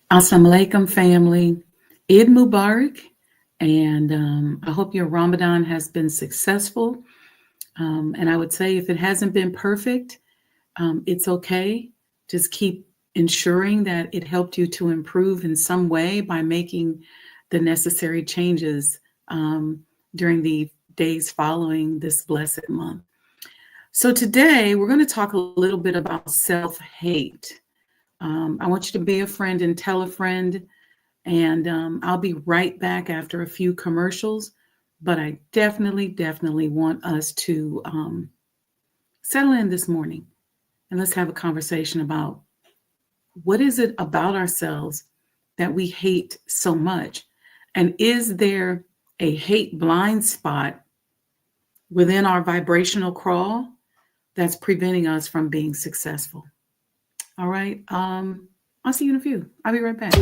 Assalamu alaikum, family. Eid Mubarak. And I hope your Ramadan has been successful. And I would say if it hasn't been perfect, it's okay. Just keep ensuring that it helped you to improve in some way by making the necessary changes during the days following this blessed month. So today we're going to talk a little bit about self-hate. I want you to be a friend and tell a friend. And I'll be right back after a few commercials. But I definitely want us to settle in this morning and let's have a conversation about what is it about ourselves that we hate so much? And is there a hate blind spot within our vibrational crawl that's preventing us from being successful? All right. I'll see you in a few. I'll be right back.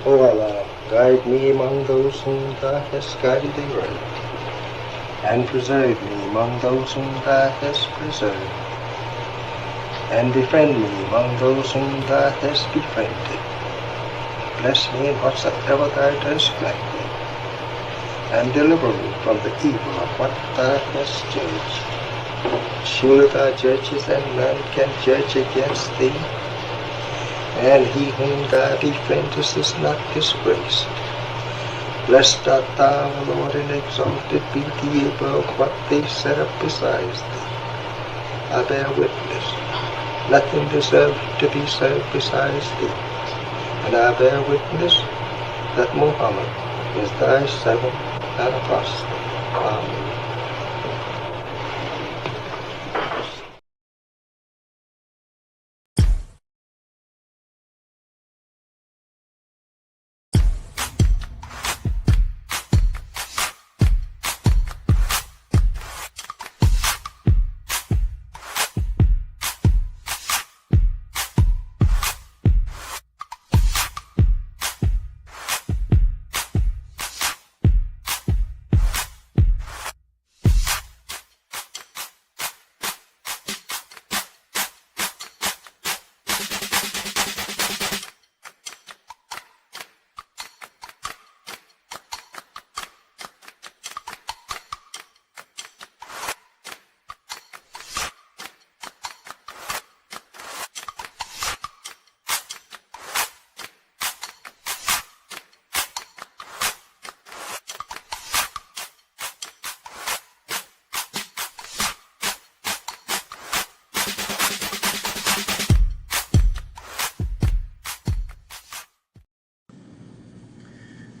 O Allah, guide me among those whom Thou hast guided aright, and preserve me among those whom Thou hast preserved, and befriend me among those whom Thou hast befriended. Bless me in whatsoever Thou dost grant me, and deliver me from the evil of what Thou hast judged. Surely Thou judgest, and none can judge against Thee, and he whom Thou befriendest is not disgraced. Blessed art Thou, O Lord, and exalted be Thee above what they set up besides Thee. I bear witness, nothing deserves to be served besides Thee, and I bear witness that Muhammad is Thy servant and apostle. Amen.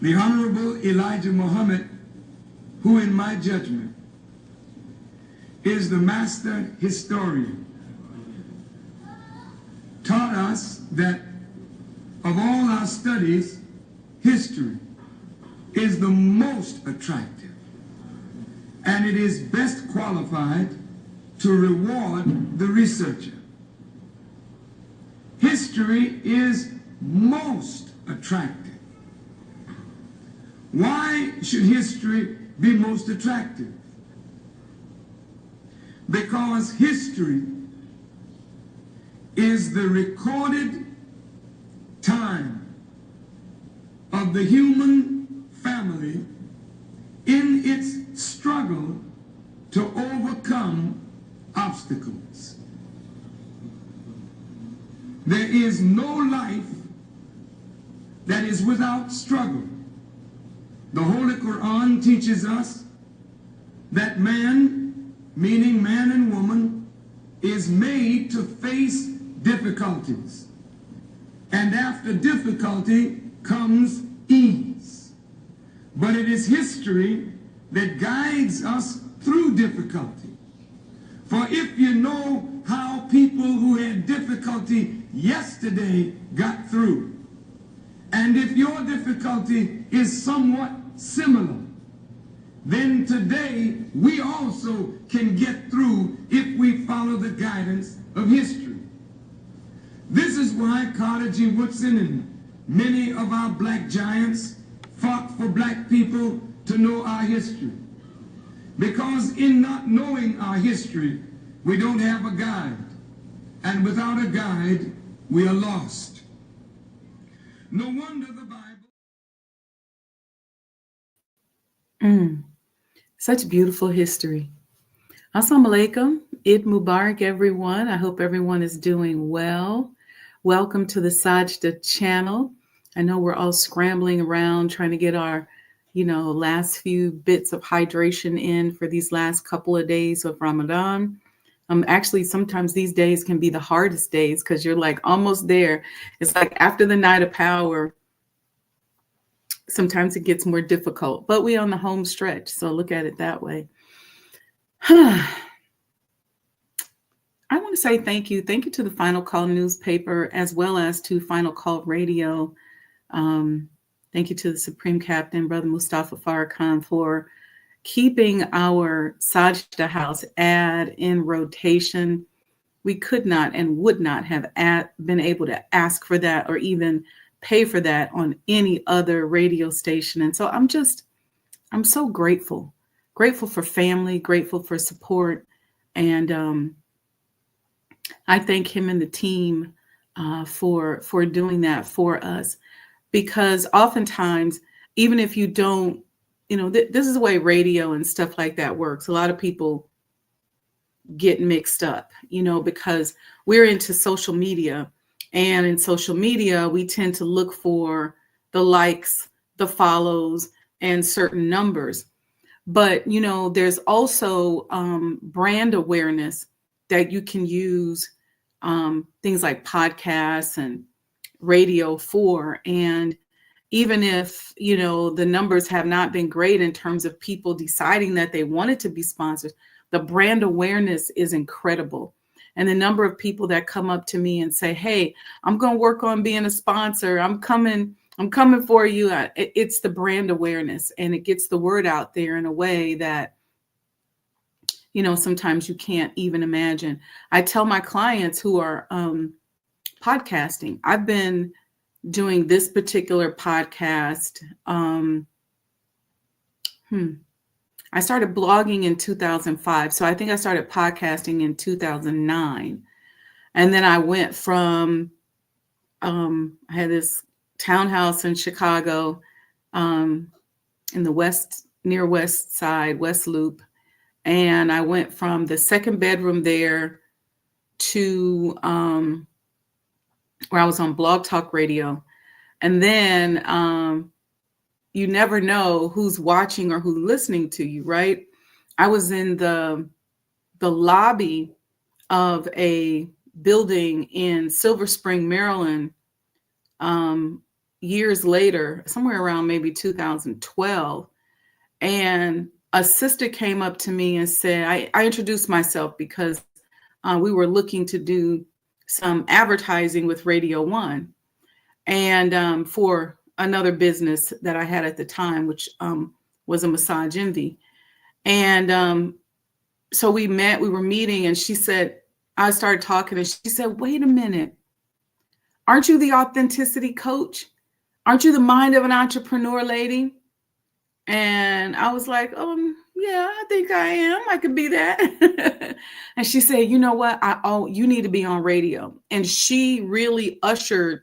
The Honorable Elijah Muhammad, who in my judgment is the master historian, taught us that of all our studies, history is the most attractive, and it is best qualified to reward the researcher. History is most attractive, Why should history be most attractive? Because history is the recorded time of the human family in its struggle to overcome obstacles. There is no life that is without struggle. The Holy Quran teaches us that man, meaning man and woman, is made to face difficulties. And after difficulty comes ease. But it is history that guides us through difficulty. For if you know how people who had difficulty yesterday got through, and if your difficulty is somewhat similar, then today we also can get through if we follow the guidance of history. This is why Carter G. Woodson and many of our black giants fought for black people to know our history. Because in not knowing our history, we don't have a guide. And without a guide, we are lost. No wonder the Bible... Such beautiful history. Assalamu alaikum. Eid Mubarak, everyone. I hope everyone is doing well. Welcome to the Sajdah channel. I know we're all scrambling around trying to get our, last few bits of hydration in for these last couple of days of Ramadan. Actually, sometimes these days can be the hardest days because you're like almost there. It's like after the night of power, sometimes it gets more difficult, but we on the home stretch. So look at it that way. I want to say thank you. Thank you to the Final Call newspaper, as well as to Final Call Radio. Thank you to the Supreme Captain, Brother Mustafa Farrakhan, for keeping our Sajdah House ad in rotation. We could not and would not have been able to ask for that or even pay for that on any other radio station. And so I'm so grateful for family, grateful for support. And I thank him and the team for doing that for us, because oftentimes, even if you don't, this is the way radio and stuff like that works. A lot of people get mixed up, because we're into social media. And in social media, we tend to look for the likes, the follows, and certain numbers. But, there's also brand awareness that you can use things like podcasts and radio for. And even if, the numbers have not been great in terms of people deciding that they wanted to be sponsored, the brand awareness is incredible. And the number of people that come up to me and say, hey, I'm going to work on being a sponsor. I'm coming for you. It's the brand awareness, and it gets the word out there in a way that, sometimes you can't even imagine. I tell my clients who are podcasting, I've been doing this particular podcast. I started blogging in 2005. So I think I started podcasting in 2009. And then I went from, I had this townhouse in Chicago, in the near West Side, West Loop. And I went from the second bedroom there to where I was on Blog Talk Radio. And then you never know who's watching or who's listening to you, right? I was in the lobby of a building in Silver Spring, Maryland, years later, somewhere around maybe 2012. And a sister came up to me and said, I introduced myself because we were looking to do some advertising with Radio One, and for another business that I had at the time, which was a massage envy. And so we were meeting, and she said, I started talking, and she said, wait a minute, aren't you the authenticity coach? Aren't you the mind of an entrepreneur lady? And I was like, yeah, I think I am. I could be that. And she said, you know what? You need to be on radio. And she really ushered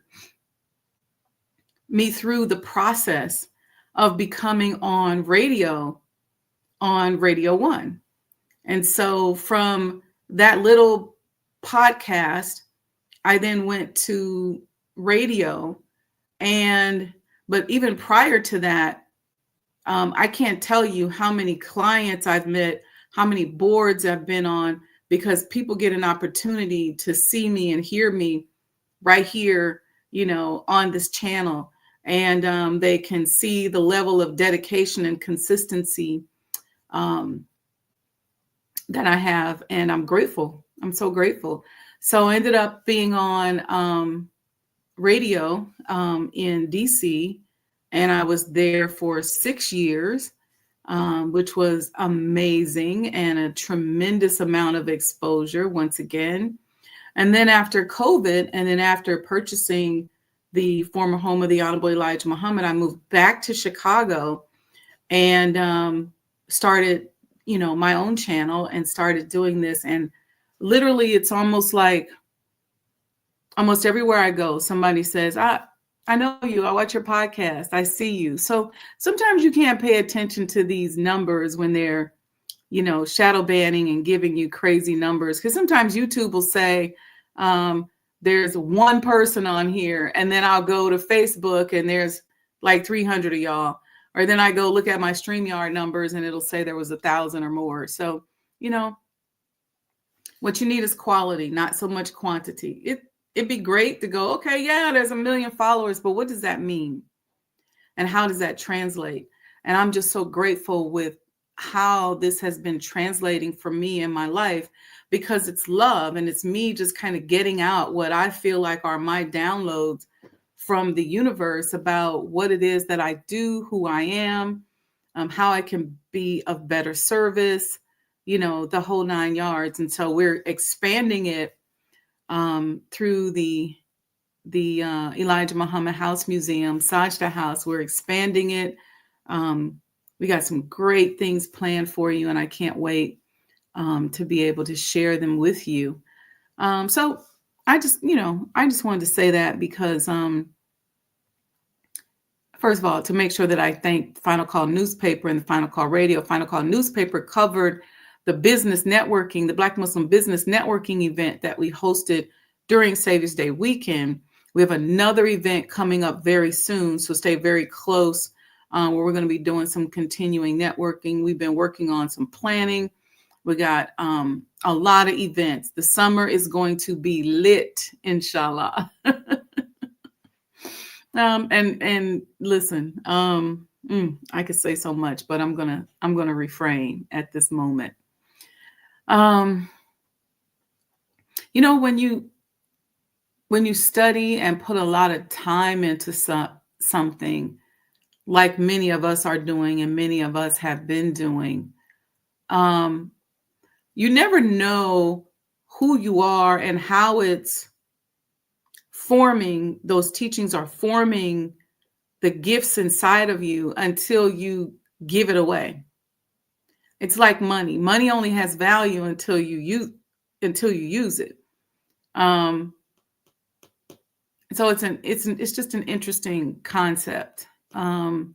me through the process of becoming on Radio 1. And so from that little podcast, I then went to radio. But even prior to that, I can't tell you how many clients I've met, how many boards I've been on, because people get an opportunity to see me and hear me right here, on this channel. And they can see the level of dedication and consistency um, that I have. And I'm grateful. I'm so grateful. So I ended up being on radio in DC, and I was there for 6 years, which was amazing and a tremendous amount of exposure once again. And then after COVID, and then after purchasing the former home of the Honorable Elijah Muhammad, I moved back to Chicago and started, my own channel and started doing this. And literally, it's almost like almost everywhere I go, somebody says, I know you. I watch your podcast. I see you. So sometimes you can't pay attention to these numbers when they're, shadow banning and giving you crazy numbers. Because sometimes YouTube will say, there's one person on here. And then I'll go to Facebook and there's like 300 of y'all. Or then I go look at my StreamYard numbers and it'll say there was 1,000 or more. So, what you need is quality, not so much quantity. It'd be great to go, okay, yeah, there's 1 million followers, but what does that mean? And how does that translate? And I'm just so grateful with how this has been translating for me in my life, because it's love and it's me just kind of getting out what I feel like are my downloads from the universe about what it is that I do, who I am, how I can be of better service, the whole 9 yards. And so we're expanding it through the Elijah Muhammad House Museum, Sajdah House. We're expanding it. We got some great things planned for you, and I can't wait to be able to share them with you. So I just wanted to say that because, first of all, to make sure that I thank Final Call Newspaper and the Final Call Radio. Final Call Newspaper covered the business networking, the Black Muslim business networking event that we hosted during Savior's Day weekend. We have another event coming up very soon, so stay very close, where we're going to be doing some continuing networking. We've been working on some planning. We got a lot of events. The summer is going to be lit, inshallah. And listen, I could say so much, but I'm gonna refrain at this moment. When you study and put a lot of time into something, like many of us are doing and many of us have been doing, you never know who you are and how it's forming, those teachings are forming the gifts inside of you until you give it away. It's like money. Money only has value until you use it. So it's just an interesting concept. That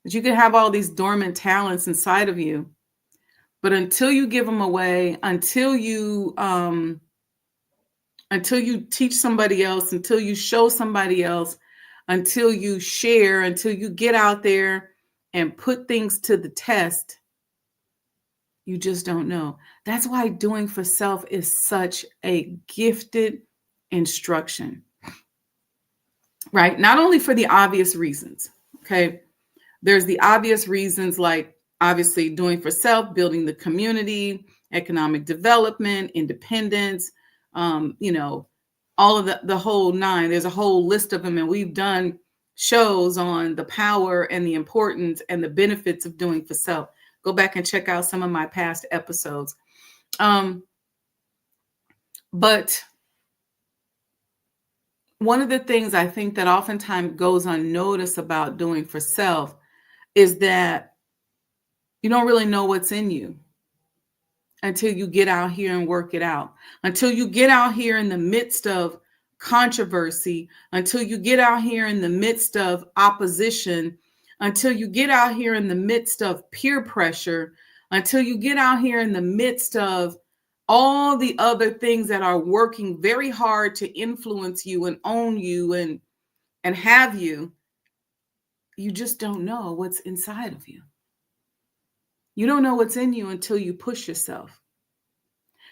you can have all these dormant talents inside of you, but until you give them away, until you teach somebody else, until you show somebody else, until you share, until you get out there and put things to the test, you just don't know. That's why doing for self is such a gifted instruction, right? Not only for the obvious reasons, okay? There's the obvious reasons, like obviously doing for self, building the community, economic development, independence, all of the whole 9. There's a whole list of them, and we've done shows on the power and the importance and the benefits of doing for self. Go back and check out some of my past episodes. But one of the things I think that oftentimes goes unnoticed about doing for self is that you don't really know what's in you until you get out here and work it out, until you get out here in the midst of controversy, until you get out here in the midst of opposition, until you get out here in the midst of peer pressure, until you get out here in the midst of all the other things that are working very hard to influence you and own you and have you. You just don't know what's inside of you. You don't know what's in you until you push yourself.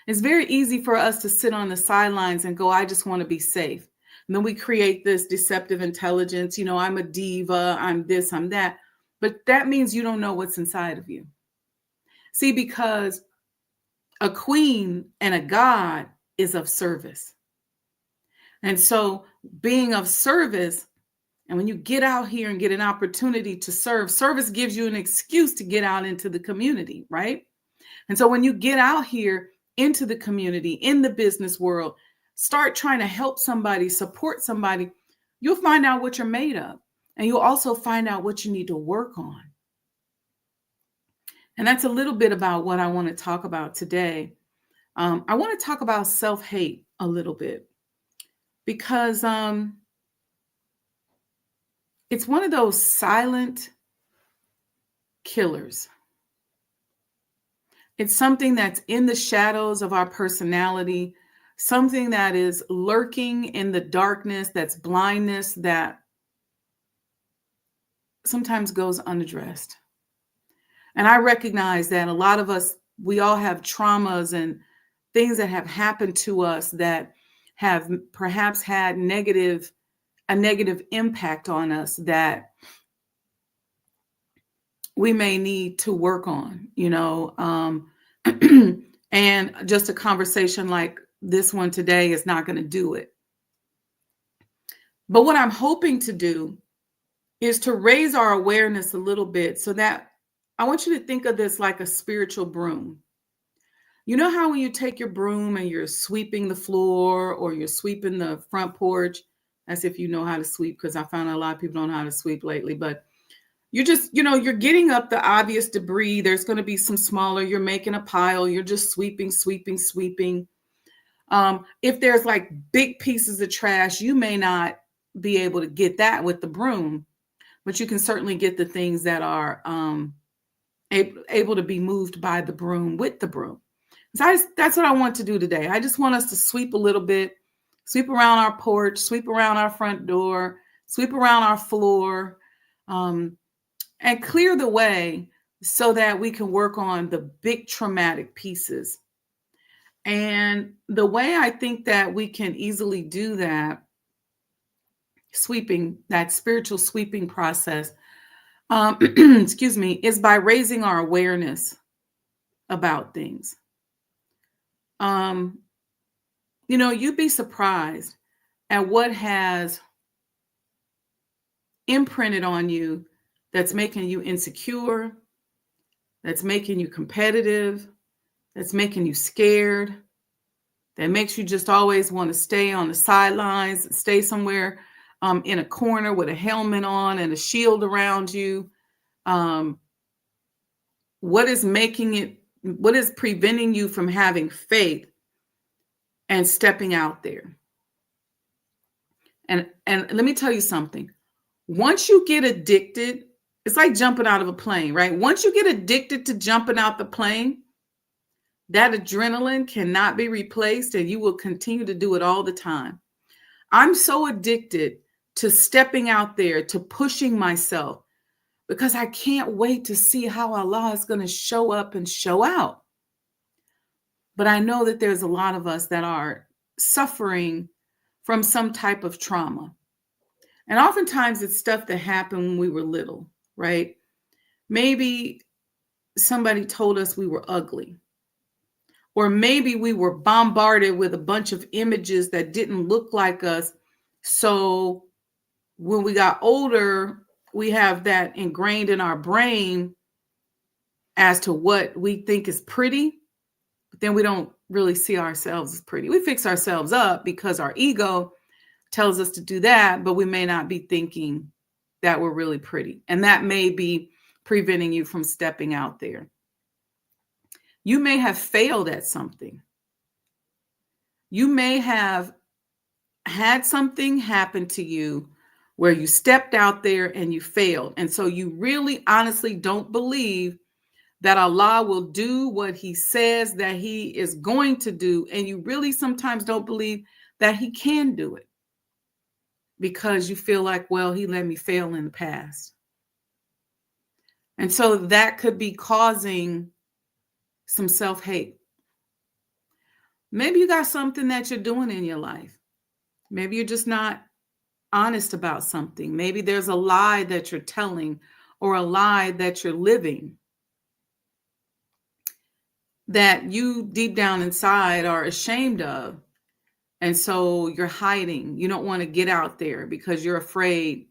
It's very easy for us to sit on the sidelines and go, I just want to be safe. And then we create this deceptive intelligence. You know, I'm a diva, I'm this, I'm that. But that means you don't know what's inside of you. See, because a queen and a god is of service. And so being of service, and when you get out here and get an opportunity to serve, service gives you an excuse to get out into the community, right? And so when you get out here into the community, in the business world, start trying to help somebody, support somebody, you'll find out what you're made of. And you'll also find out what you need to work on. And that's a little bit about what I want to talk about today. I want to talk about self-hate a little bit because it's one of those silent killers. It's something that's in the shadows of our personality, something that is lurking in the darkness, that's blindness, that sometimes goes unaddressed. And I recognize that a lot of us, we all have traumas and things that have happened to us that have perhaps had a negative impact on us that we may need to work on, you know. And just a conversation like this one today is not going to do it. But what I'm hoping to do is to raise our awareness a little bit so that I want you to think of this like a spiritual broom. You know how when you take your broom and you're sweeping the floor or you're sweeping the front porch, as if you know how to sweep, because I found a lot of people don't know how to sweep lately, but you're just, you know, you're getting up the obvious debris. There's going to be some smaller, you're making a pile, you're just sweeping. If there's like big pieces of trash, you may not be able to get that with the broom, but you can certainly get the things that are able to be moved by the broom with the broom. So that's what I want to do today. I just want us to sweep a little bit, sweep around our porch, sweep around our front door, sweep around our floor, and clear the way so that we can work on the big traumatic pieces. And the way I think that we can easily do that, sweeping, that spiritual sweeping process, excuse me, is by raising our awareness about things. You know, you'd be surprised at what has imprinted on you that's making you insecure, that's making you competitive, that's making you scared, that makes you just always want to stay on the sidelines, stay somewhere in a corner with a helmet on and a shield around you. What is preventing you from having faith and stepping out there? And let me tell you something. Once you get addicted, it's like jumping out of a plane, right? Once you get addicted to jumping out the plane, that adrenaline cannot be replaced and you will continue to do it all the time. I'm so addicted to stepping out there, to pushing myself, because I can't wait to see how Allah is going to show up and show out. But I know that there's a lot of us that are suffering from some type of trauma. And oftentimes it's stuff that happened when we were little, right? Maybe somebody told us we were ugly. Or maybe we were bombarded with a bunch of images that didn't look like us. So when we got older, we have that ingrained in our brain as to what we think is pretty, but then we don't really see ourselves as pretty. We fix ourselves up because our ego tells us to do that, but we may not be thinking that we're really pretty. And that may be preventing you from stepping out there. You may have failed at something. You may have had something happen to you where you stepped out there and you failed. And so you really honestly don't believe that Allah will do what he says that he is going to do. And you really sometimes don't believe that he can do it because you feel like, well, he let me fail in the past. And so that could be causing some self-hate. Maybe you got something that you're doing in your life. Maybe you're just not honest about something. Maybe there's a lie that you're telling or a lie that you're living that you deep down inside are ashamed of. And so you're hiding. You don't want to get out there because you're afraid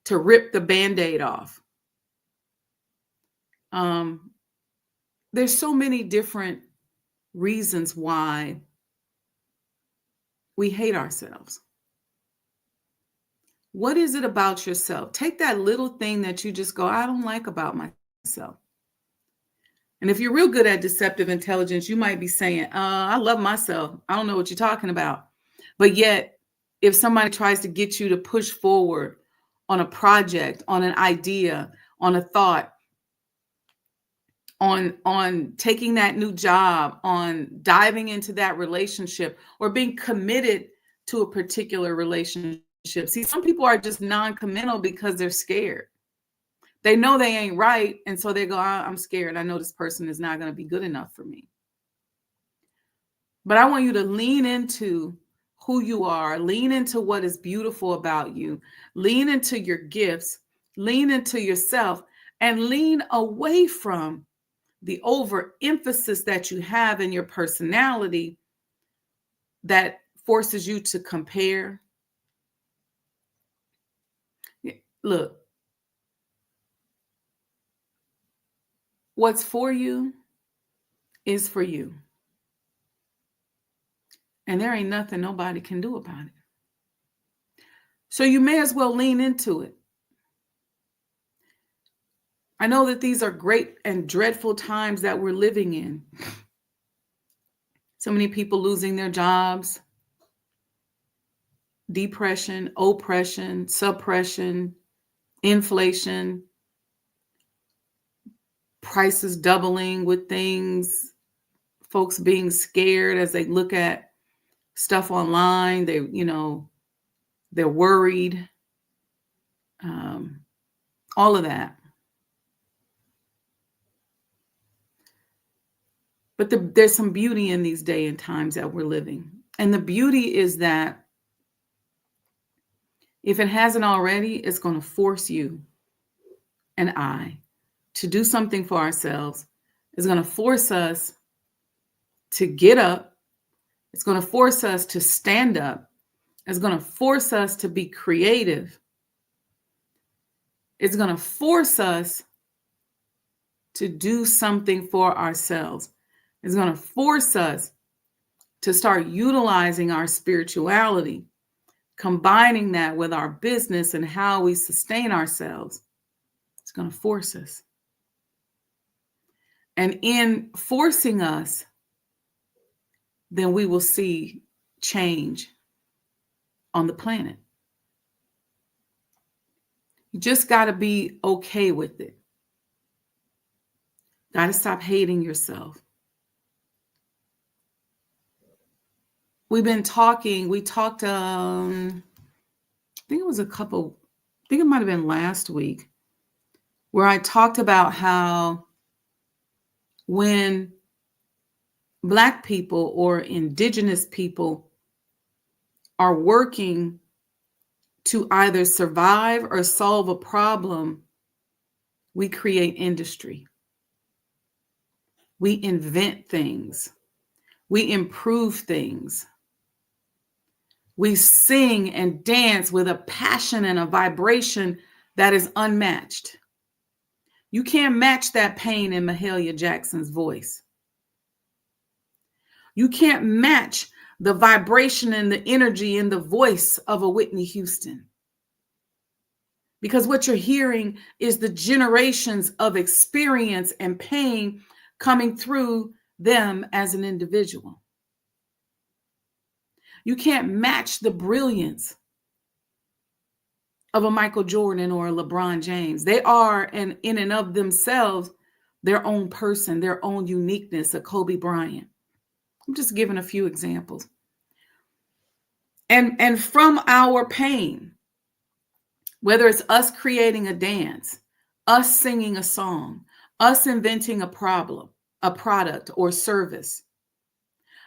to rip the Band-Aid off. There's so many different reasons why we hate ourselves. What is it about yourself? Take that little thing that you just go, I don't like about myself. And if you're real good at deceptive intelligence, you might be saying, I love myself. I don't know what you're talking about. But yet, if somebody tries to get you to push forward on a project, on an idea, on a thought, on taking that new job, on diving into that relationship, or being committed to a particular relationship. See, some people are just non-committal because they're scared. They know they ain't right. And so they go, I'm scared. I know this person is not going to be good enough for me. But I want you to lean into who you are, lean into what is beautiful about you, lean into your gifts, lean into yourself, and lean away from the overemphasis that you have in your personality that forces you to compare. Look, what's for you is for you. And there ain't nothing nobody can do about it. So you may as well lean into it. I know that these are great and dreadful times that we're living in. So many people losing their jobs, depression, oppression, suppression, inflation, prices doubling with things, folks being scared as they look at stuff online. They're worried. All of that. But there's some beauty in these day and times that we're living. And the beauty is that if it hasn't already, it's going to force you and I to do something for ourselves. It's going to force us to get up. It's going to force us to stand up. It's going to force us to be creative. It's going to force us to do something for ourselves. It's going to force us to start utilizing our spirituality, combining that with our business and how we sustain ourselves. It's going to force us. And in forcing us, then we will see change on the planet. You just got to be okay with it. Got to stop hating yourself. We talked, I think it might have been last week, where I talked about how when Black people or indigenous people are working to either survive or solve a problem, we create industry. We invent things. We improve things. We sing and dance with a passion and a vibration that is unmatched. You can't match that pain in Mahalia Jackson's voice. You can't match the vibration and the energy in the voice of a Whitney Houston. Because what you're hearing is the generations of experience and pain coming through them as an individual. You can't match the brilliance of a Michael Jordan or a LeBron James. They are, and in and of themselves, their own person, their own uniqueness, a Kobe Bryant. I'm just giving a few examples. And from our pain, whether it's us creating a dance, us singing a song, us inventing a product or service,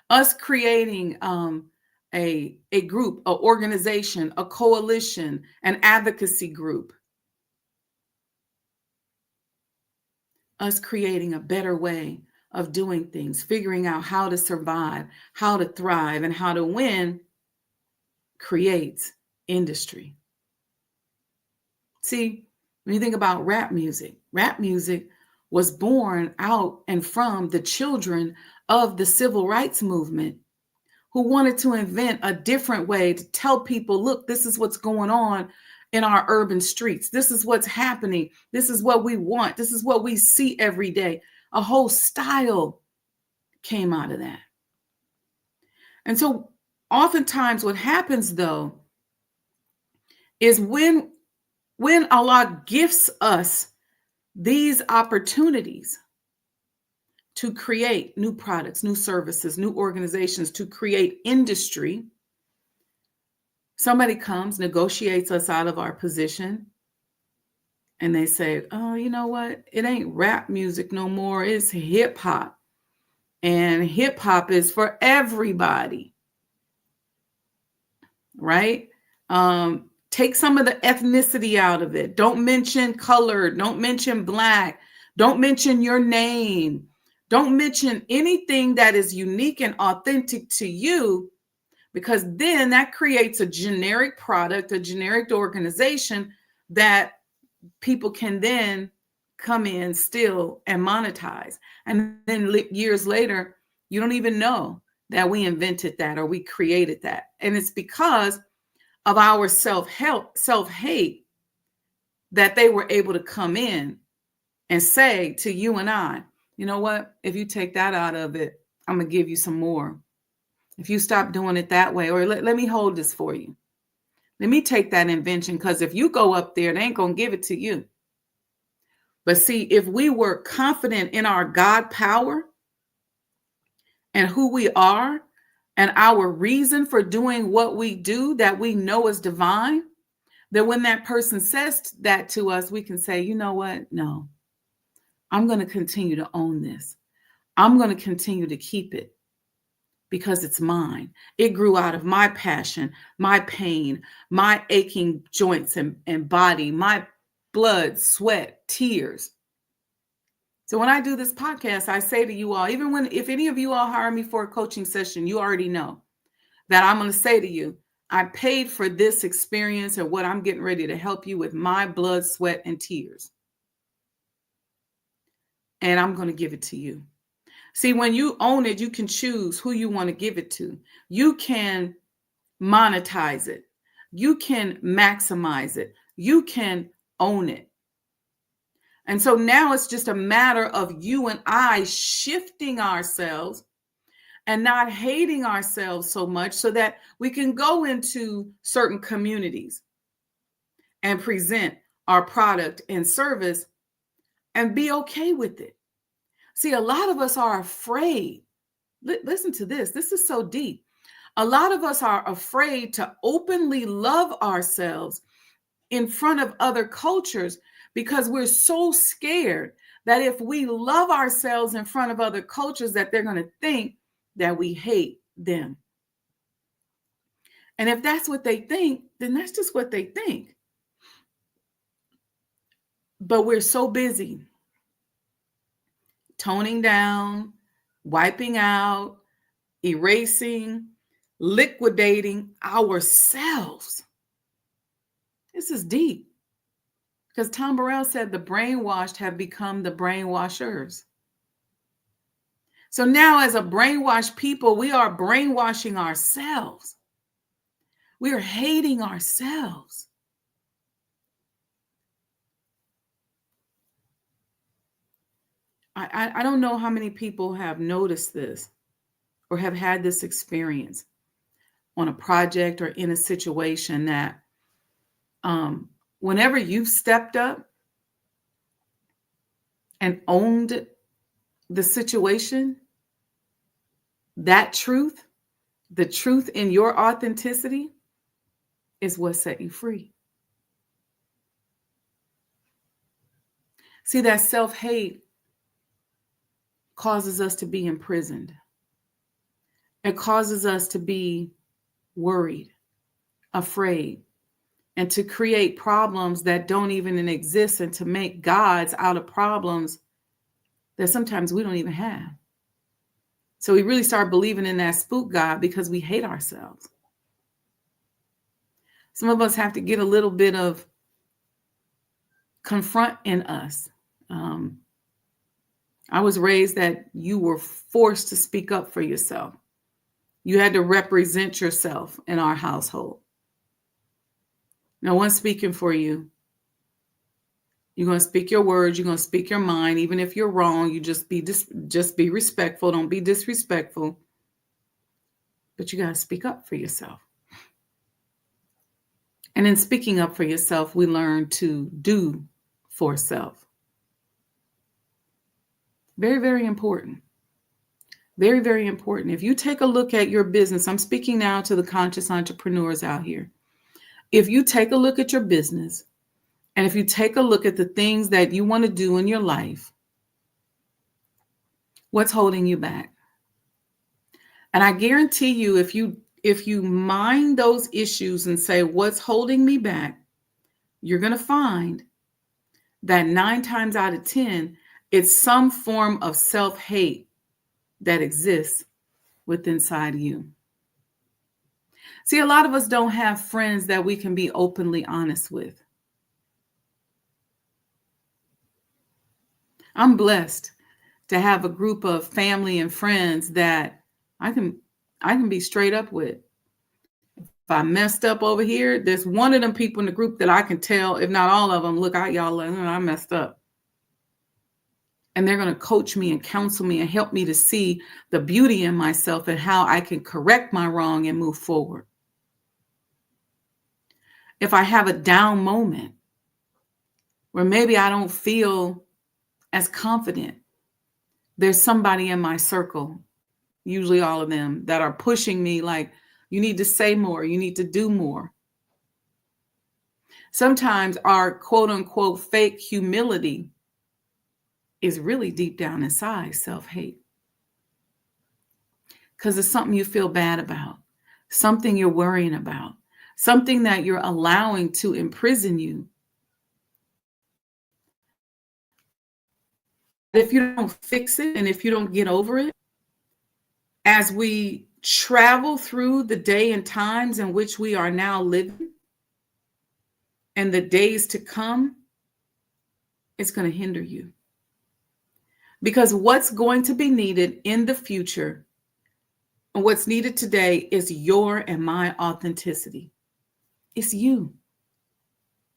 us creating a group, an organization, a coalition, an advocacy group, us creating a better way of doing things, figuring out how to survive, how to thrive, and how to win, creates industry. See, when you think about rap music was born out and from the children of the civil rights movement who wanted to invent a different way to tell people, look, this is what's going on in our urban streets. This is what's happening. This is what we want. This is what we see every day. A whole style came out of that. And so oftentimes what happens, though, is when Allah gifts us these opportunities to create new products, new services, new organizations, to create industry, somebody comes, negotiates us out of our position, and they say, oh, you know what? It ain't rap music no more. It's hip hop. And hip hop is for everybody, right? Take some of the ethnicity out of it. Don't mention color. Don't mention black. Don't mention your name. Don't mention anything that is unique and authentic to you, because then that creates a generic product, a generic organization that people can then come in, steal, and monetize. And then years later, you don't even know that we invented that or we created that. And it's because of our self-hate that they were able to come in and say to you and I, you know what? If you take that out of it, I'm going to give you some more. If you stop doing it that way, or let me hold this for you. Let me take that invention, because if you go up there, they ain't going to give it to you. But see, if we were confident in our God power and who we are and our reason for doing what we do that we know is divine, then when that person says that to us, we can say, you know what? No, I'm going to continue to own this. I'm going to continue to keep it because it's mine. It grew out of my passion, my pain, my aching joints and body, my blood, sweat, tears. So when I do this podcast, I say to you all, if any of you all hire me for a coaching session, you already know that I'm going to say to you, I paid for this experience and what I'm getting ready to help you with my blood, sweat, and tears. And I'm going to give it to you. See, when you own it, you can choose who you want to give it to. You can monetize it. You can maximize it. You can own it. And so now it's just a matter of you and I shifting ourselves and not hating ourselves so much so that we can go into certain communities and present our product and service and be okay with it. See, a lot of us are afraid. Listen to this. This is so deep. A lot of us are afraid to openly love ourselves in front of other cultures because we're so scared that if we love ourselves in front of other cultures, that they're going to think that we hate them. And if that's what they think, then that's just what they think. But we're so busy toning down, wiping out, erasing, liquidating ourselves. This is deep. Because Tom Burrell said the brainwashed have become the brainwashers. So now as a brainwashed people, we are brainwashing ourselves. We are hating ourselves. I don't know how many people have noticed this or have had this experience on a project or in a situation that whenever you've stepped up and owned the situation, that truth, the truth in your authenticity is what set you free. See, that self-hate causes us to be imprisoned. It causes us to be worried, afraid, and to create problems that don't even exist and to make gods out of problems that sometimes we don't even have. So we really start believing in that spook God because we hate ourselves. Some of us have to get a little bit of confront in us. I was raised that you were forced to speak up for yourself. You had to represent yourself in our household. No one's speaking for you. You're going to speak your words. You're going to speak your mind. Even if you're wrong, you just be respectful. Don't be disrespectful. But you got to speak up for yourself. And in speaking up for yourself, we learn to do for self. Very, very important. Very, very important. If you take a look at your business, I'm speaking now to the conscious entrepreneurs out here. If you take a look at your business, and if you take a look at the things that you want to do in your life, what's holding you back? And I guarantee you, if you mind those issues and say, what's holding me back, you're going to find that 9 times out of 10, it's some form of self-hate that exists within inside you. See, a lot of us don't have friends that we can be openly honest with. I'm blessed to have a group of family and friends that I can be straight up with. If I messed up over here, there's one of them people in the group that I can tell, if not all of them, look out, y'all, I messed up. And they're going to coach me and counsel me and help me to see the beauty in myself and how I can correct my wrong and move forward. If I have a down moment where maybe I don't feel as confident, there's somebody in my circle, usually all of them, that are pushing me like, you need to say more, you need to do more. Sometimes our quote unquote fake humility is really deep down inside self-hate. Because it's something you feel bad about, something you're worrying about, something that you're allowing to imprison you. If you don't fix it and if you don't get over it, as we travel through the day and times in which we are now living and the days to come, it's going to hinder you. Because what's going to be needed in the future and what's needed today is your and my authenticity. It's you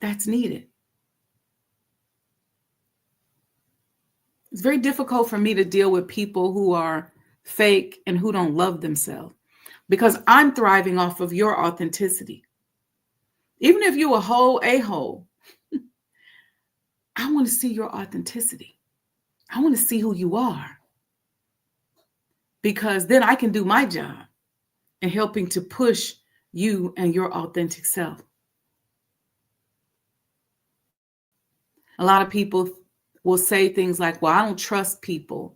that's needed. It's very difficult for me to deal with people who are fake and who don't love themselves because I'm thriving off of your authenticity. Even if you're a-hole, I want to see your authenticity. I want to see who you are, because then I can do my job in helping to push you and your authentic self. A lot of people will say things like, well, I don't trust people,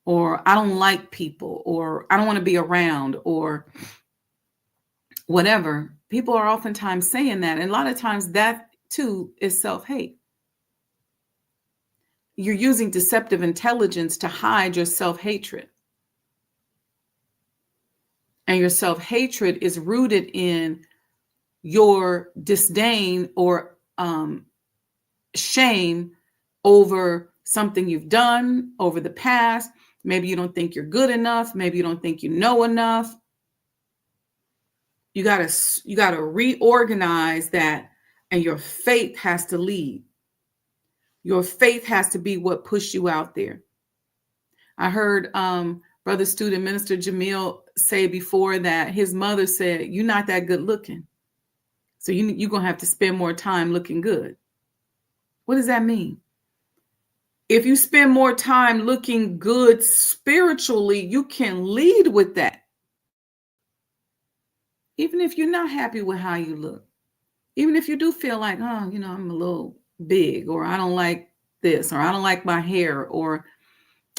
or I don't like people, or I don't want to be around, or whatever. People are oftentimes saying that. And a lot of times that too is self-hate. You're using deceptive intelligence to hide your self-hatred. And your self-hatred is rooted in your disdain or shame over something you've done over the past. Maybe you don't think you're good enough. Maybe you don't think you know enough. You gotta reorganize that, and your faith has to lead. Your faith has to be what pushed you out there. I heard Brother Student Minister Jamil say before that his mother said, "You're not that good looking, so you're going to have to spend more time looking good." What does that mean? If you spend more time looking good spiritually, you can lead with that. Even if you're not happy with how you look, even if you do feel like, oh, I'm a little big, or I don't like this, or I don't like my hair, or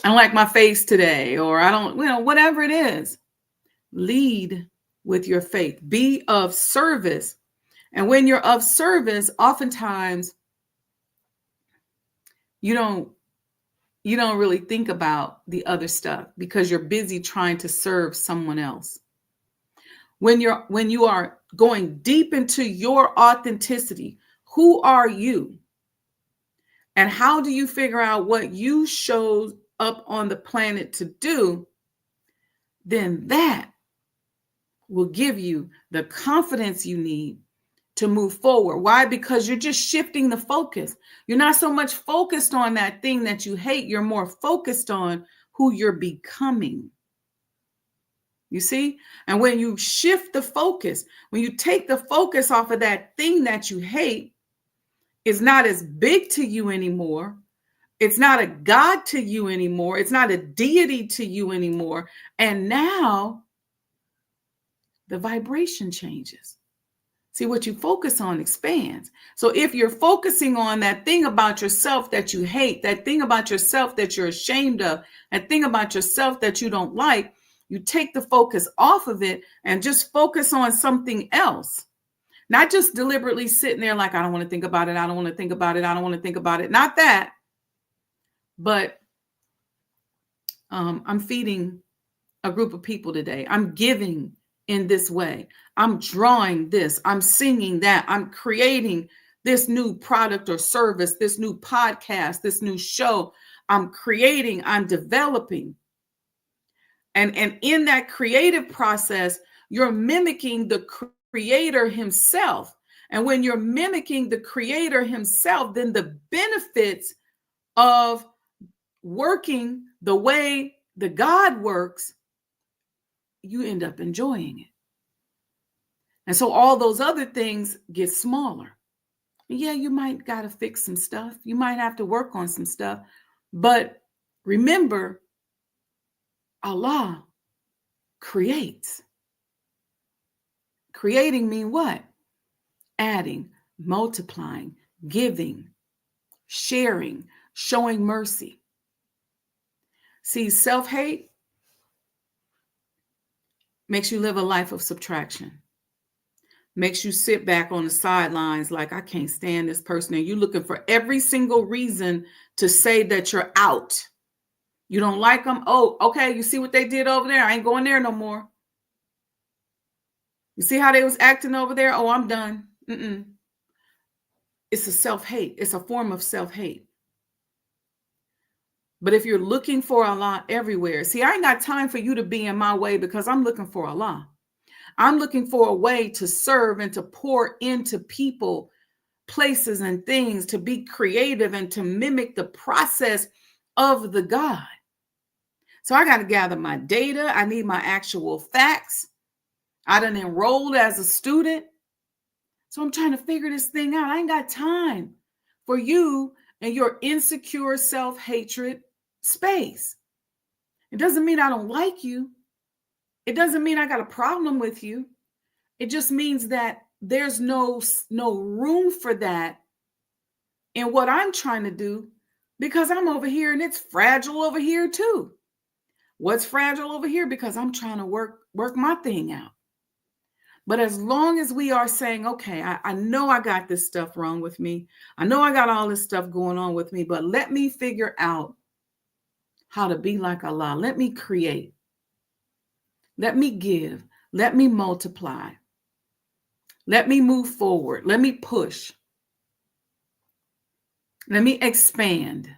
I don't like my face today, or I don't, whatever it is, lead with your faith. Be of service. And when you're of service, oftentimes you don't really think about the other stuff because you're busy trying to serve someone else. When you are going deep into your authenticity, who are you? And how do you figure out what you showed up on the planet to do? Then that will give you the confidence you need to move forward. Why? Because you're just shifting the focus. You're not so much focused on that thing that you hate. You're more focused on who you're becoming. You see? And when you shift the focus, when you take the focus off of that thing that you hate, it's not as big to you anymore. It's not a God to you anymore. It's not a deity to you anymore. And now the vibration changes. See, what you focus on expands. So if you're focusing on that thing about yourself that you hate, that thing about yourself that you're ashamed of, that thing about yourself that you don't like, you take the focus off of it and just focus on something else. Not just deliberately sitting there like, I don't want to think about it. I don't want to think about it. I don't want to think about it. Not that. But I'm feeding a group of people today. I'm giving in this way. I'm drawing this. I'm singing that. I'm creating this new product or service, this new podcast, this new show. I'm creating, I'm developing. And in that creative process, you're mimicking the creator himself. And when you're mimicking the creator himself, then the benefits of working the way the God works, you end up enjoying it. And so all those other things get smaller. Yeah, you might got to fix some stuff. You might have to work on some stuff. But remember, Allah creates. Creating means what? Adding, multiplying, giving, sharing, showing mercy. See, self-hate makes you live a life of subtraction. Makes you sit back on the sidelines like, I can't stand this person. And you're looking for every single reason to say that you're out. You don't like them. Oh, okay. You see what they did over there? I ain't going there no more. You see how they was acting over there? Oh, I'm done. It's a self-hate. It's a form of self-hate. But if you're looking for Allah everywhere, see, I ain't got time for you to be in my way because I'm looking for Allah. I'm looking for a way to serve and to pour into people, places, and things, to be creative and to mimic the process of the God. So I got to gather my data. I need my actual facts. I done enrolled as a student. So I'm trying to figure this thing out. I ain't got time for you and your insecure self-hatred space. It doesn't mean I don't like you. It doesn't mean I got a problem with you. It just means that there's no room for that in what I'm trying to do because I'm over here and it's fragile over here too. What's fragile over here? Because I'm trying to work my thing out. But as long as we are saying, okay, I know I got this stuff wrong with me. I know I got all this stuff going on with me, but let me figure out how to be like Allah. Let me create. Let me give. Let me multiply. Let me move forward. Let me push. Let me expand.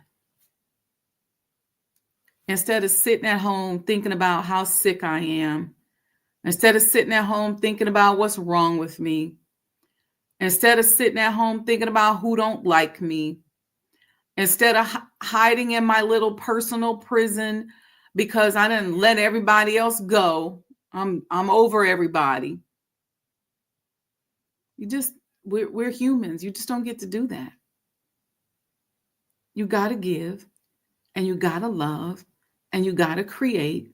Instead of sitting at home thinking about how sick I am. Instead of sitting at home thinking about what's wrong with me. Instead of sitting at home thinking about who don't like me. Instead of hiding in my little personal prison because I didn't let everybody else go. I'm over everybody. We're humans. You just don't get to do that. You got to give, and you got to love, and you got to create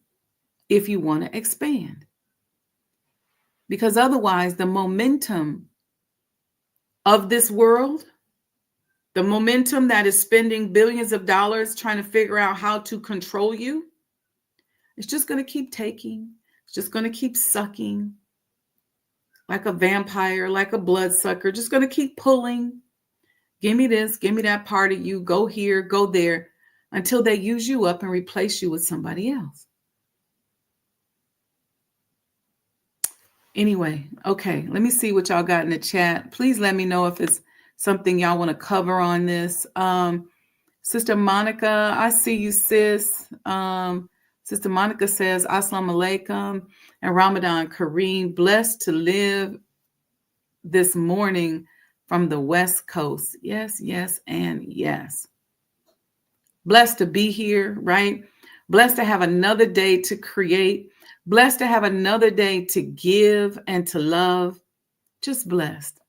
if you want to expand. Because otherwise, the momentum of this world, the momentum that is spending billions of dollars trying to figure out how to control you, it's just going to keep taking. It's just going to keep sucking like a vampire, like a bloodsucker, just going to keep pulling. Give me this, give me that part of you, go here, go there, until they use you up and replace you with somebody else. Anyway, okay, let me see what y'all got in the chat. Please let me know if it's something y'all want to cover on this. Sister Monica, I see you, sis. Sister Monica says, Assalamu alaikum and Ramadan Kareem. Blessed to live this morning from the West Coast. Yes, yes, and yes. Blessed to be here, right? Blessed to have another day to create. Blessed to have another day to give and to love. Just blessed.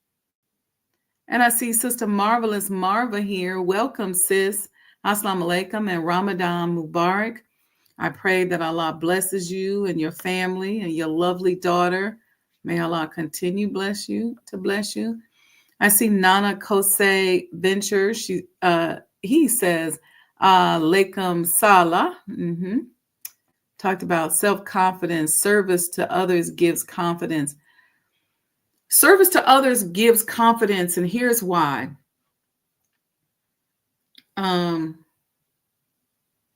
And I see Sister Marvelous Marva here. Welcome, sis. Assalamu alaikum and Ramadan Mubarak. I pray that Allah blesses you and your family and your lovely daughter. May Allah continue to bless you. I see Nana Kose Venture. He says, Alaikum Salah. Talked about self-confidence. Service to others gives confidence. Service to others gives confidence, and here's why.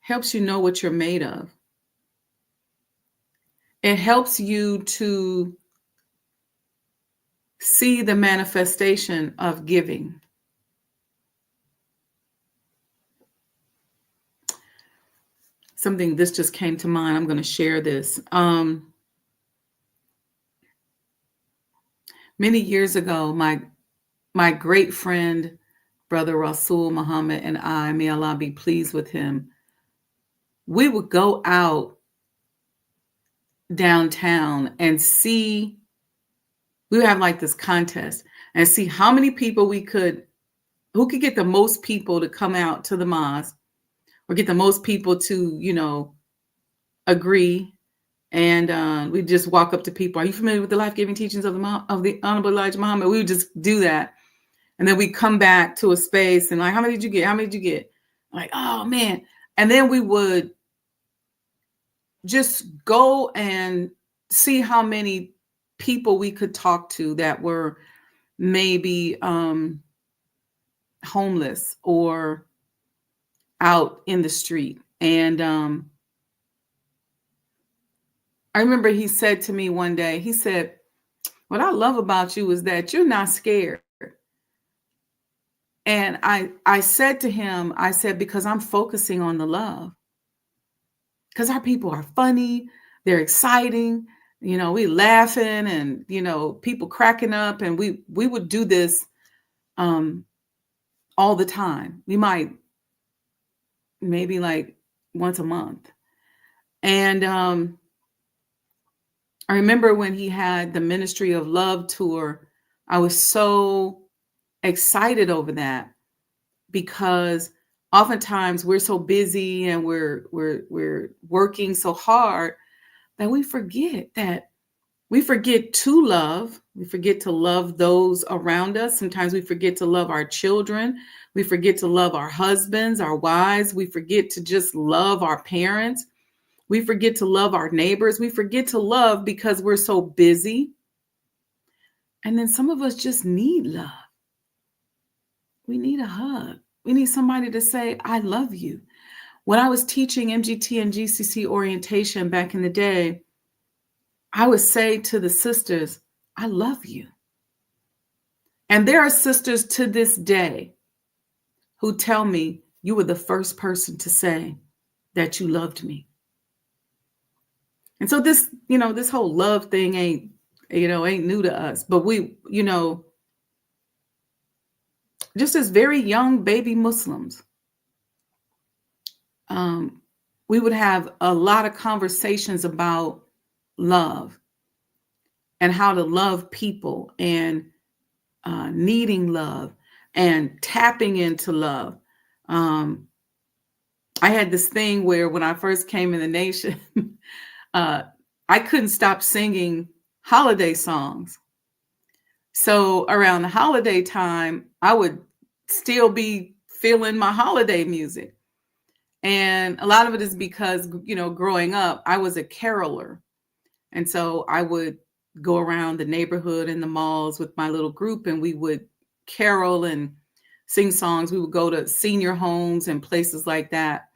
Helps you know what you're made of. It helps you to see the manifestation of giving. This just came to mind. I'm going to share this. Many years ago, my great friend, Brother Rasul Muhammad, and I, may Allah be pleased with him, we would go out downtown and see, we would have like this contest and see how many people who could get the most people to come out to the mosque or get the most people to, agree. And we just walk up to people. Are you familiar with the life-giving teachings of the Honorable Elijah Muhammad? We would just do that. And then we come back to a space and like, how many did you get? How many did you get? Like, oh man. And then we would just go and see how many people we could talk to that were maybe homeless or out in the street. And I remember he said to me one day, he said, what I love about you is that you're not scared. And I said to him, I said, because I'm focusing on the love. Because our people are funny, they're exciting, we laughing and, people cracking up. And we would do this all the time. We might maybe like once a month. And I remember when he had the Ministry of Love tour, I was so excited over that because oftentimes we're so busy and we're working so hard that we forget to love. We forget to love those around us. Sometimes we forget to love our children. We forget to love our husbands, our wives. We forget to just love our parents. We forget to love our neighbors. We forget to love because we're so busy. And then some of us just need love. We need a hug. We need somebody to say, I love you. When I was teaching MGT and GCC orientation back in the day, I would say to the sisters, I love you. And there are sisters to this day who tell me, you were the first person to say that you loved me. And so this, this whole love thing ain't new to us, but we, just as very young baby Muslims, we would have a lot of conversations about love and how to love people and needing love and tapping into love. Um, I had this thing where when I first came in the nation, uh, I couldn't stop singing holiday songs. So around the holiday time, I would still be feeling my holiday music. And a lot of it is because, growing up, I was a caroler. And so I would go around the neighborhood and the malls with my little group, and we would carol and sing songs. We would go to senior homes and places like that.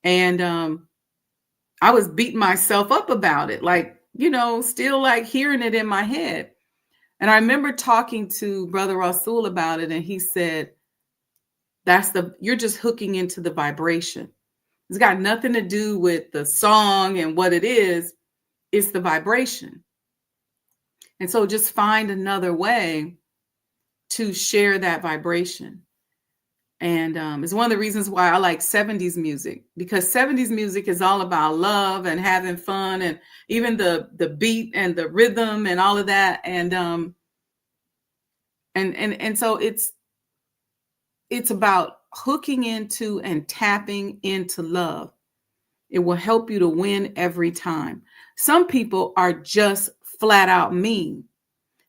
And I was beating myself up about it, like, still like hearing it in my head. And I remember talking to Brother Rasul about it, and he said, you're just hooking into the vibration. It's got nothing to do with the song and what it is. It's the vibration. And so just find another way to share that vibration. And it's one of the reasons why I like 70s music, because 70s music is all about love and having fun, and even the beat and the rhythm and all of that. And so it's about hooking into and tapping into love. It will help you to win every time. Some people are just flat out mean.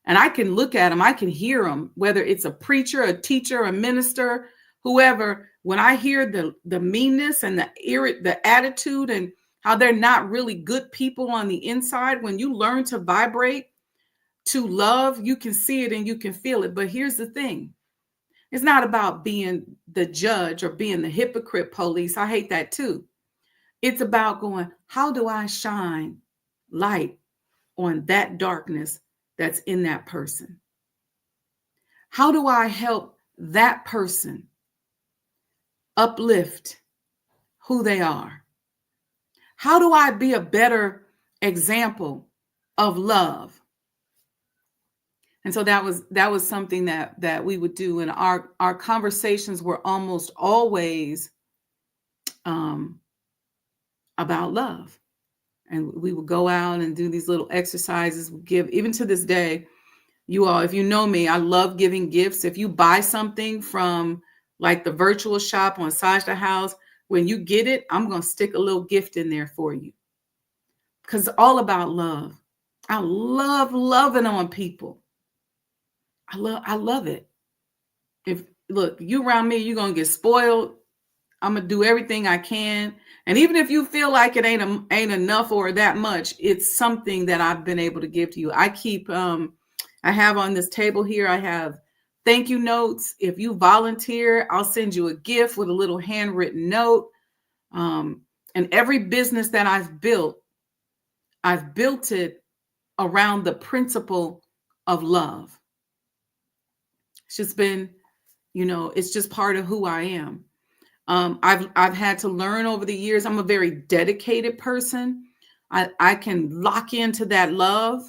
And I can look at them, I can hear them, whether it's a preacher, a teacher, a minister, whoever. When I hear the meanness and the attitude and how they're not really good people on the inside, when you learn to vibrate to love, you can see it and you can feel it. But here's the thing. It's not about being the judge or being the hypocrite police. I hate that too. It's about going, how do I shine light on that darkness that's in that person? How do I help that person uplift who they are? How do I be a better example of love? And so that was something that we would do, and our conversations were almost always about love. And we would go out and do these little exercises, give, even to this day, you all, if you know me, I love giving gifts. If you buy something from like the virtual shop on Sajdah House, when you get it, I'm going to stick a little gift in there for you. Because it's all about love. I love loving on people. I love it. Look, you around me, you're going to get spoiled. I'm going to do everything I can. And even if you feel like it ain't enough or that much, it's something that I've been able to give to you. I have on this table here, I have thank you notes. If you volunteer, I'll send you a gift with a little handwritten note. And every business that I've built it around the principle of love. It's just been, it's just part of who I am. I've had to learn over the years. I'm a very dedicated person. I can lock into that love.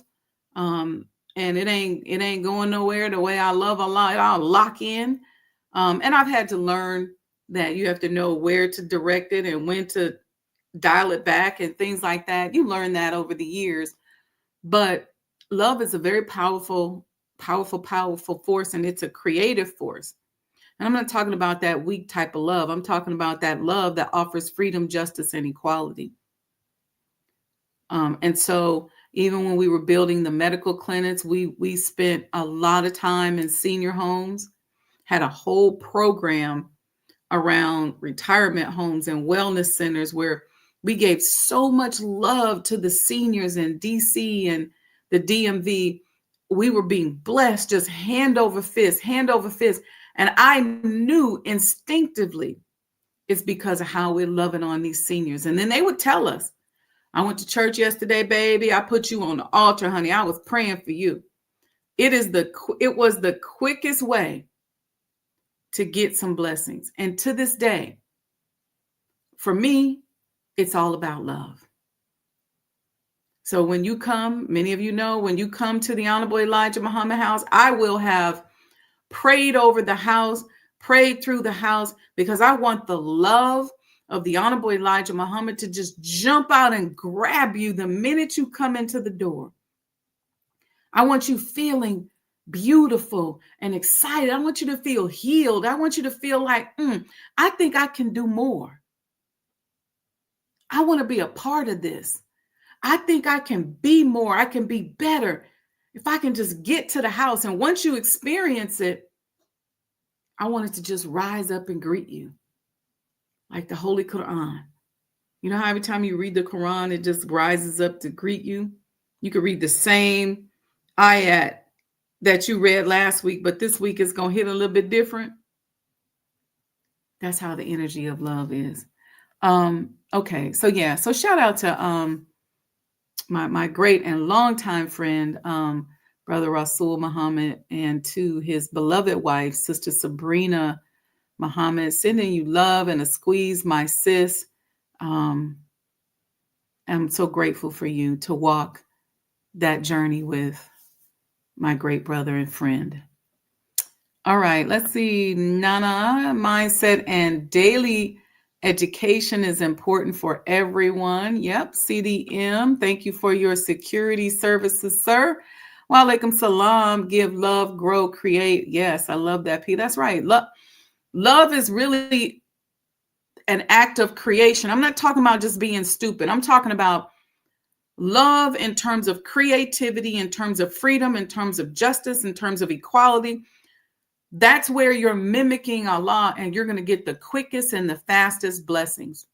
And it ain't going nowhere. The way I love a lot, I'll lock in. And I've had to learn that you have to know where to direct it and when to dial it back and things like that. You learn that over the years. But love is a very powerful force, and it's a creative force. And I'm not talking about that weak type of love. I'm talking about that love that offers freedom, justice, and equality. And so even when we were building the medical clinics, we spent a lot of time in senior homes, had a whole program around retirement homes and wellness centers where we gave so much love to the seniors in DC and the DMV. We were being blessed, just hand over fist. And I knew instinctively it's because of how we're loving on these seniors. And then they would tell us, I went to church yesterday, baby. I put you on the altar, honey. I was praying for you. It was the quickest way to get some blessings. And to this day, for me, it's all about love. So when you come, many of you know, when you come to the Honorable Elijah Muhammad House, I will have prayed over the house, prayed through the house, because I want the love of the Honorable Elijah Muhammad to just jump out and grab you the minute you come into the door. I want you feeling beautiful and excited. I want you to feel healed. I want you to feel like, I think I can do more. I want to be a part of this. I think I can be more. I can be better if I can just get to the house. And once you experience it, I want it to just rise up and greet you like the Holy Quran. You know how every time you read the Quran, it just rises up to greet you? You could read the same ayat that you read last week, but this week it's going to hit a little bit different. That's how the energy of love is. Okay, so shout out to my great and longtime friend, Brother Rasul Muhammad, and to his beloved wife, Sister Sabrina Muhammad, sending you love and a squeeze, my sis. I'm so grateful for you to walk that journey with my great brother and friend. All right, let's see. Nana, mindset and daily education is important for everyone. Yep, CDM, thank you for your security services, sir. Wa alaikum salam, give, love, grow, create. Yes, I love that, P. That's right. Love is really an act of creation. I'm not talking about just being stupid. I'm talking about love in terms of creativity, in terms of freedom, in terms of justice, in terms of equality. That's where you're mimicking Allah and you're going to get the quickest and the fastest blessings.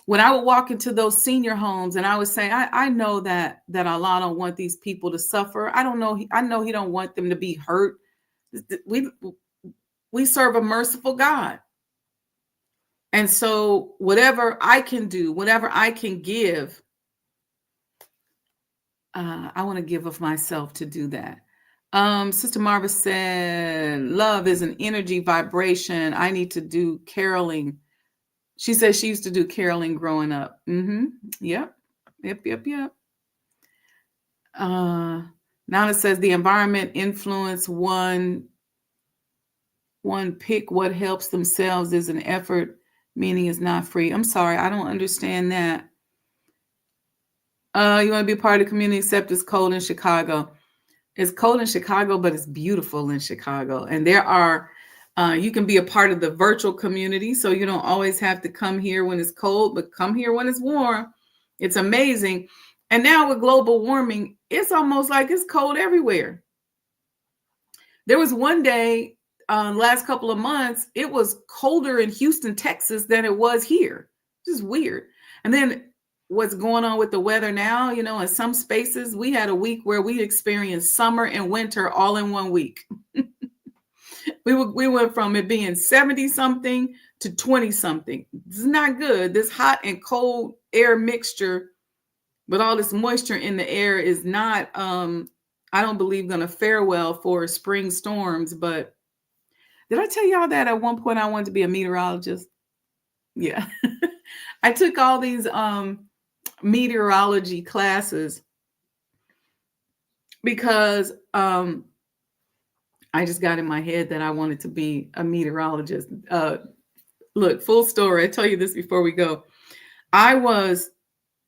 When I would walk into those senior homes and I would say, I know that Allah don't want these people to suffer. I know he don't want them to be hurt. We serve a merciful God. And so whatever I can do, whatever I can give, I want to give of myself to do that. Sister Marva said, love is an energy vibration. I need to do caroling. She said she used to do caroling growing up. Yep. Nana says the environment influence one pick what helps themselves is an effort, meaning is not free. I'm sorry, I don't understand that. You want to be part of the community, except it's cold in Chicago. It's cold in Chicago, but it's beautiful in Chicago. And there are, you can be a part of the virtual community. So you don't always have to come here when it's cold, but come here when it's warm. It's amazing. And now with global warming, it's almost like it's cold everywhere. There was one day, last couple of months, it was colder in Houston, Texas than it was here. Just weird. And then what's going on with the weather now, in some spaces, we had a week where we experienced summer and winter all in 1 week. We went from it being 70 something to 20 something. This is not good. This hot and cold air mixture with all this moisture in the air is not, I don't believe, going to fare well for spring storms. But did I tell y'all that at one point I wanted to be a meteorologist? Yeah. I took all these meteorology classes because I just got in my head that I wanted to be a meteorologist. Look, full story. I tell you this before we go.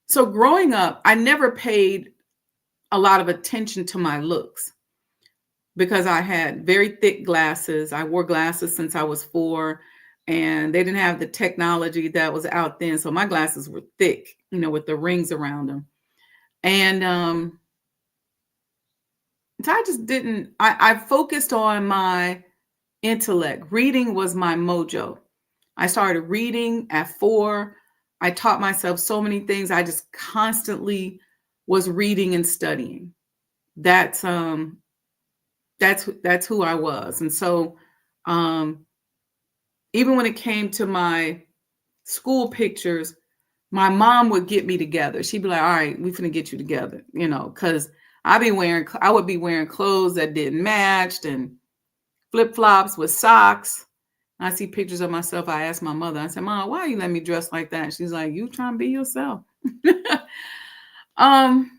So growing up, I never paid a lot of attention to my looks because I had very thick glasses. I wore glasses since I was 4. And they didn't have the technology that was out then. So my glasses were thick, with the rings around them. And so I just didn't, I focused on my intellect. Reading was my mojo. I started reading at 4. I taught myself so many things. I just constantly was reading and studying. That's who I was. And so, even when it came to my school pictures, my mom would get me together. She'd be like, all right, we finna get you together, because I would be wearing clothes that didn't match and flip-flops with socks. I see pictures of myself. I asked my mother, I said, Mom, why you let me dress like that? And she's like, you trying to be yourself. And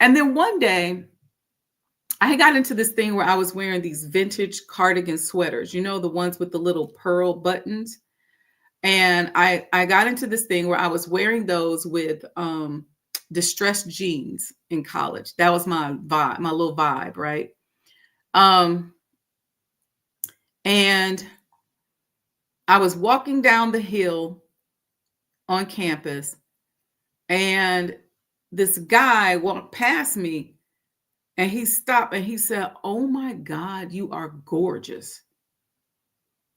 then one day, I got into this thing where I was wearing these vintage cardigan sweaters, the ones with the little pearl buttons. And I got into this thing where I was wearing those with distressed jeans in college. That was my vibe, my little vibe, right? And I was walking down the hill on campus, and this guy walked past me, and he stopped and he said, "Oh my God, you are gorgeous."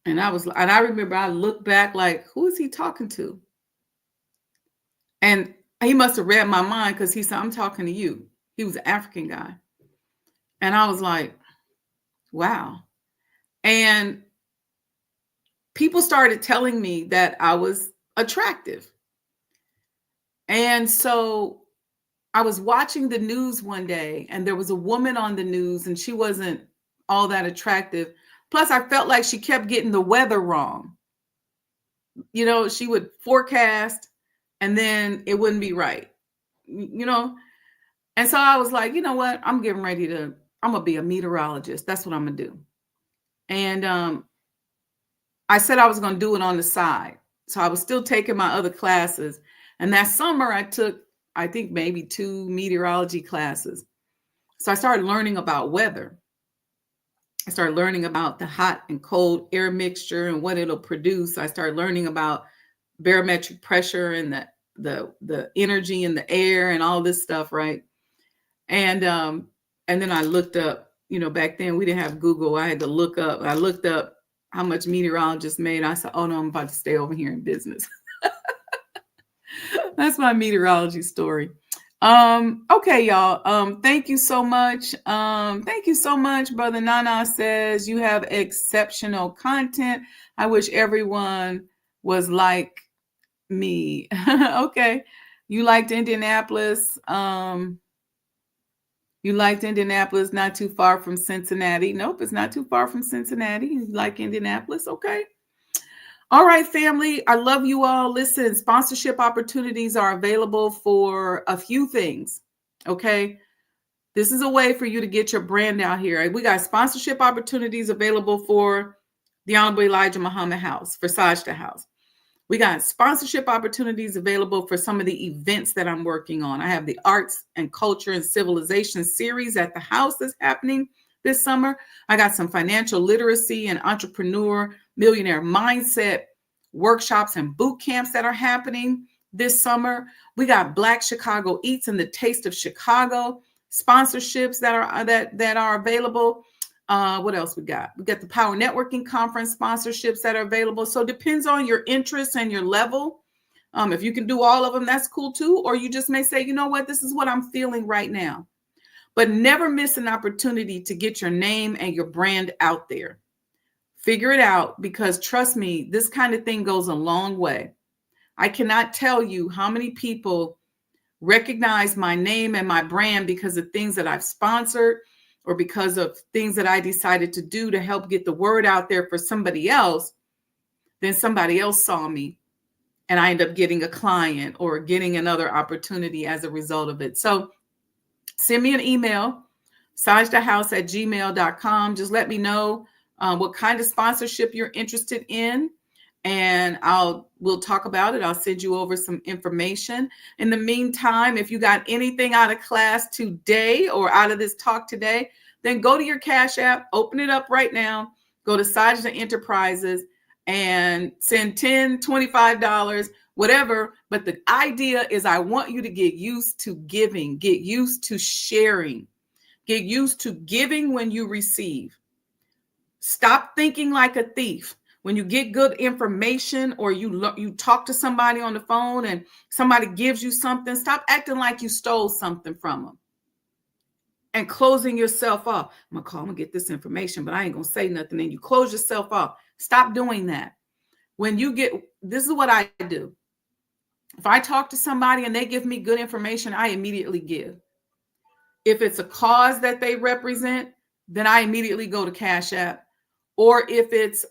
And I remember I looked back like, who is he talking to? And he must have read my mind, because he said, "I'm talking to you." He was an African guy. And I was like, wow. And people started telling me that I was attractive. And so I was watching the news one day, and there was a woman on the news, and she wasn't all that attractive. Plus, I felt like she kept getting the weather wrong. You know, she would forecast and then it wouldn't be right, you know? And so I was like, you know what? I'm going to be a meteorologist. That's what I'm going to do. And I said I was going to do it on the side. So I was still taking my other classes. And that summer I took, I think, maybe 2 meteorology classes. So I started learning about weather. I started learning about the hot and cold air mixture and what it'll produce. I started learning about barometric pressure and the energy in the air and all this stuff, right? And then I looked up, you know, back then we didn't have Google. I had to look up. I looked up how much meteorologists made. I said, oh no, I'm about to stay over here in business. That's my meteorology story. Okay, y'all. Thank you so much. Thank you so much. Brother Nana says you have exceptional content. I wish everyone was like me. Okay. You liked Indianapolis. You liked Indianapolis, not too far from Cincinnati. Nope, it's not too far from Cincinnati. You like Indianapolis? Okay. All right, family. I love you all. Listen, sponsorship opportunities are available for a few things. Okay. This is a way for you to get your brand out here. We got sponsorship opportunities available for the Honorable Elijah Muhammad House, for Sajdah House. We got sponsorship opportunities available for some of the events that I'm working on. I have the Arts and Culture and Civilization series at the house that's happening this summer. I got some financial literacy and entrepreneur millionaire mindset workshops and boot camps that are happening this summer. We got Black Chicago Eats and the Taste of Chicago sponsorships that are available. What else we got? We got the Power Networking Conference sponsorships that are available. So it depends on your interests and your level. If you can do all of them, that's cool too. Or you just may say, you know what, this is what I'm feeling right now. But never miss an opportunity to get your name and your brand out there. Figure it out, because trust me, this kind of thing goes a long way. I cannot tell you how many people recognize my name and my brand because of things that I've sponsored, or because of things that I decided to do to help get the word out there for somebody else. Then somebody else saw me and I end up getting a client or getting another opportunity as a result of it. So send me an email, sajdahhouse@gmail.com. Just let me know what kind of sponsorship you're interested in, and we'll talk about it. I'll send you over some information. In the meantime, if you got anything out of class today or out of this talk today, then go to your Cash App, open it up right now, go to Sajdah Enterprises and send $10, $25, whatever. But the idea is I want you to get used to giving, get used to sharing, get used to giving when you receive. Stop thinking like a thief. When you get good information, or you talk to somebody on the phone and somebody gives you something, stop acting like you stole something from them and closing yourself off. I'm gonna get this information, but I ain't gonna say nothing. And you close yourself off. Stop doing that. This is what I do. If I talk to somebody and they give me good information, I immediately give. If it's a cause that they represent, then I immediately go to Cash App. Or if it's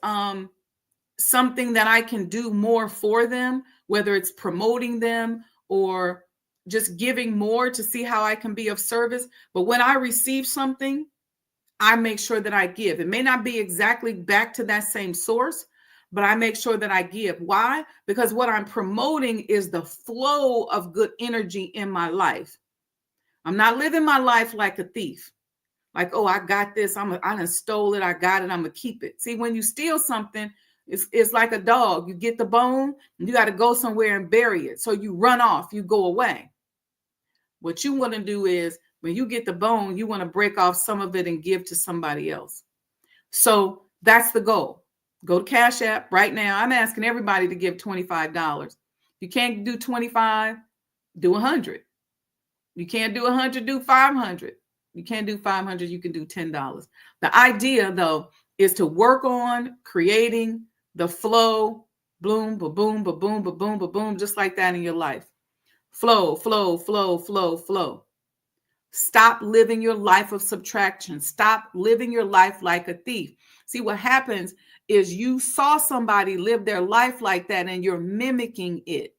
something that I can do more for them, whether it's promoting them or just giving more to see how I can be of service. But when I receive something, I make sure that I give. It may not be exactly back to that same source, but I make sure that I give. Why? Because what I'm promoting is the flow of good energy in my life. I'm not living my life like a thief. Like, oh, I got this. I done stole it. I got it. I'm going to keep it. See, when you steal something, it's like a dog. You get the bone, and you got to go somewhere and bury it. So you run off. You go away. What you want to do is when you get the bone, you want to break off some of it and give to somebody else. So that's the goal. Go to Cash App right now. I'm asking everybody to give $25. If you can't do 25, do 100. You can't do 100, do 500. You can't do 500, you can do $10. The idea, though, is to work on creating the flow, boom, ba-boom, ba-boom, ba-boom, ba-boom, just like that in your life. Flow, flow, flow, flow, flow. Stop living your life of subtraction. Stop living your life like a thief. See, what happens is you saw somebody live their life like that and you're mimicking it.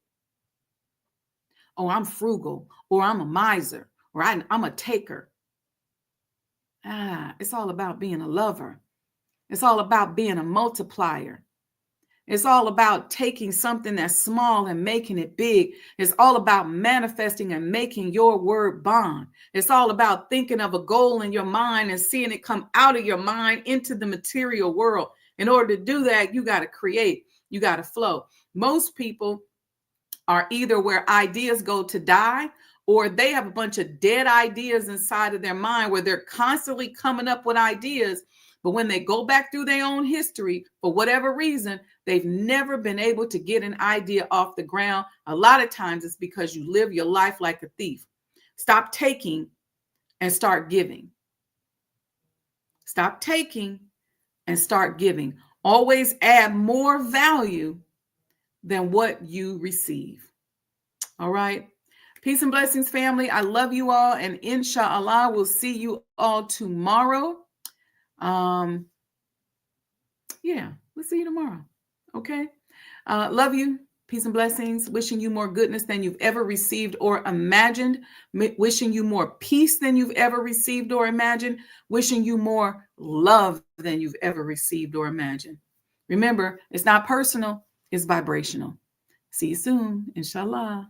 Oh, I'm frugal, or I'm a miser, or I'm a taker. It's all about being a lover. It's all about being a multiplier. It's all about taking something that's small and making it big. It's all about manifesting and making your word bond. It's all about thinking of a goal in your mind and seeing it come out of your mind into the material world. In order to do that, you got to create. You got to flow. Most people are either where ideas go to die, or they have a bunch of dead ideas inside of their mind where they're constantly coming up with ideas. But when they go back through their own history, for whatever reason, they've never been able to get an idea off the ground. A lot of times it's because you live your life like a thief. Stop taking and start giving. Stop taking and start giving. Always add more value than what you receive. All right. Peace and blessings, family. I love you all. And inshallah, we'll see you all tomorrow. We'll see you tomorrow. Okay. Love you. Peace and blessings. Wishing you more goodness than you've ever received or imagined. Wishing you more peace than you've ever received or imagined. Wishing you more love than you've ever received or imagined. Remember, it's not personal, it's vibrational. See you soon, inshallah.